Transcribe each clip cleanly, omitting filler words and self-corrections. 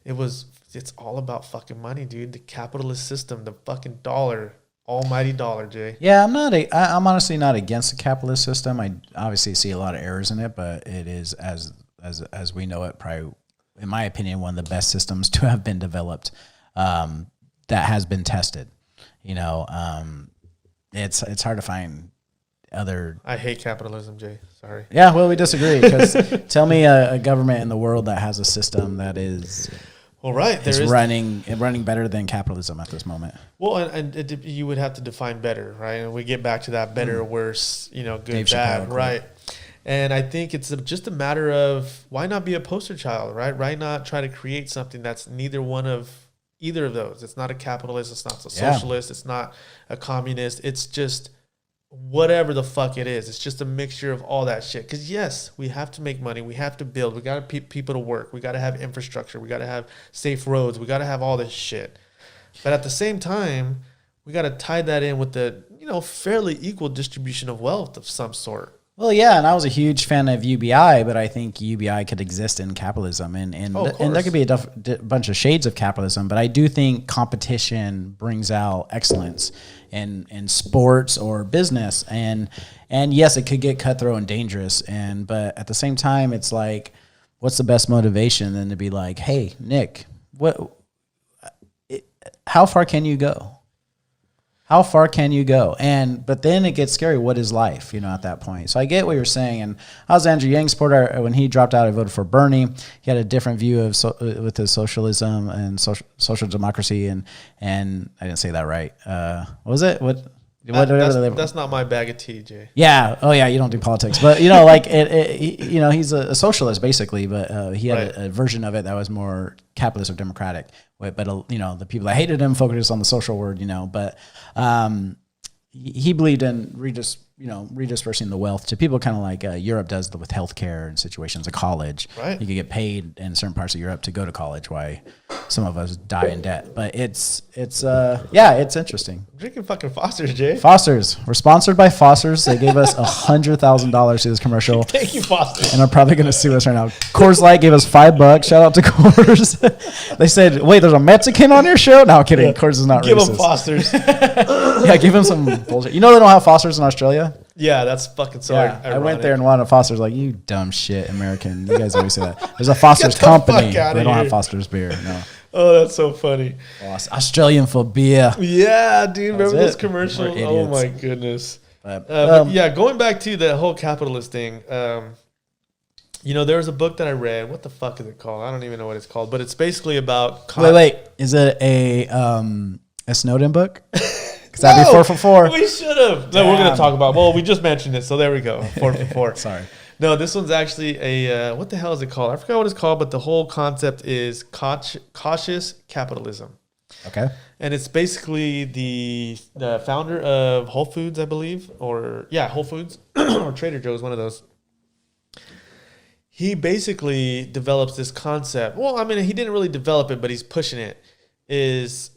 It's all about fucking money, dude. The capitalist system, the fucking dollar, almighty dollar, Jay. Yeah, I'm honestly not against the capitalist system. I obviously see a lot of errors in it, but it is as we know it, probably, in my opinion, one of the best systems to have been developed, that has been tested. You know, it's hard to find other. I hate capitalism, Jay. Sorry. Yeah, well, we disagree, because tell me a government in the world that has a system that is running better than capitalism at this moment. Well, and you would have to define better, right? And we get back to that better, worse, good, Dave bad, Chappelle, right? And I think it's just a matter of why not be a poster child, right? Why not try to create something that's neither of those? It's not a capitalist. It's not a socialist. It's not a communist. It's just whatever the fuck it is. It's just a mixture of all that shit. Because yes, we have to make money. We have to build. We got to people to work. We got to have infrastructure. We got to have safe roads. We got to have all this shit. But at the same time, we got to tie that in with the fairly equal distribution of wealth of some sort. Well, yeah, and I was a huge fan of UBI, but I think UBI could exist in capitalism, and there could be a bunch of shades of capitalism, but I do think competition brings out excellence in sports or business, and yes, it could get cutthroat and dangerous, but at the same time, it's like, what's the best motivation than to be like, hey, Nick, how far can you go? How far can you go? But then it gets scary. What is life, at that point? So I get what you're saying. And I was Andrew Yang supporter. When he dropped out, I voted for Bernie. He had a different view with his socialism and social democracy. And I didn't say that right. What was it? That's not my bag of tea, Jay. Yeah. Oh, yeah. You don't do politics, but he's a socialist basically. But he had a version of it that was more capitalist or democratic. But the people that hated him focused on the social word. But he believed in redispersing the wealth to people, kind of like Europe does with healthcare and situations of college. Right. You could get paid in certain parts of Europe to go to college, why some of us die in debt. But it's interesting. I'm drinking fucking Foster's, Jay. Foster's. We're sponsored by Foster's. They gave us $100,000 to this commercial. Thank you, Foster's. And they're probably going to sue us right now. Coors Light gave us $5. Shout out to Coors. They said, wait, there's a Mexican on your show? No, kidding. Coors is not give racist. Give them Foster's. Yeah, give them some bullshit. They don't have Foster's in Australia? Yeah, that's fucking so ironic. I went there and wanted Foster's. Like, you dumb shit, American. You guys always say that. There's a Foster's company. They don't have Foster's beer. No. Oh, that's so funny. Australian for beer. Yeah, dude. Remember those commercials? Oh, my goodness. But going back to the whole capitalist thing, there was a book that I read. What the fuck is it called? I don't even know what it's called. But it's basically about... Wait. Is it a Snowden book? That'd be 4 for 4. We should have. No, we're going to talk about. Well, we just mentioned it, so there we go. 4 for 4. Sorry. No, this one's actually a what the hell is it called? I forgot what it's called, but the whole concept is cautious capitalism. Okay. And it's basically the founder of Whole Foods, I believe, Whole Foods or Trader Joe's, one of those. He basically develops this concept. Well, I mean, he didn't really develop it, but he's pushing it. Is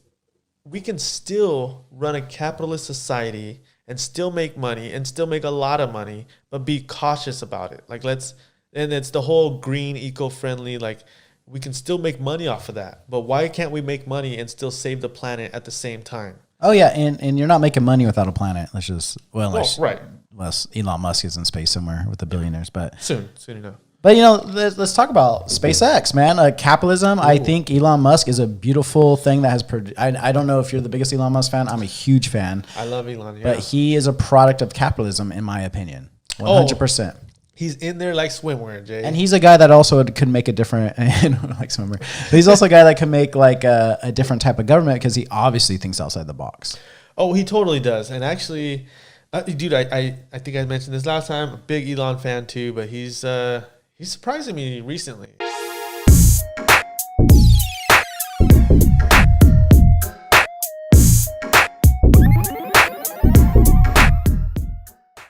we can still run a capitalist society and still make money and still make a lot of money, but be cautious about it. And it's the whole green, eco-friendly, we can still make money off of that. But why can't we make money and still save the planet at the same time? Oh yeah, and you're not making money without a planet. Unless Elon Musk is in space somewhere with the billionaires, but soon enough. But let's talk about SpaceX, man. Capitalism. Ooh. I think Elon Musk is a beautiful thing that has produced. I don't know if you're the biggest Elon Musk fan. I'm a huge fan. I love Elon. Yeah. But he is a product of capitalism, in my opinion. 100%. He's in there like swimwear, Jay. And he's a guy that also could make a different, like swimwear. But he's also a guy that can make like a different type of government because he obviously thinks outside the box. Oh, he totally does. And actually, dude, I think I mentioned this last time. I'm a big Elon fan too, but he's surprising me recently.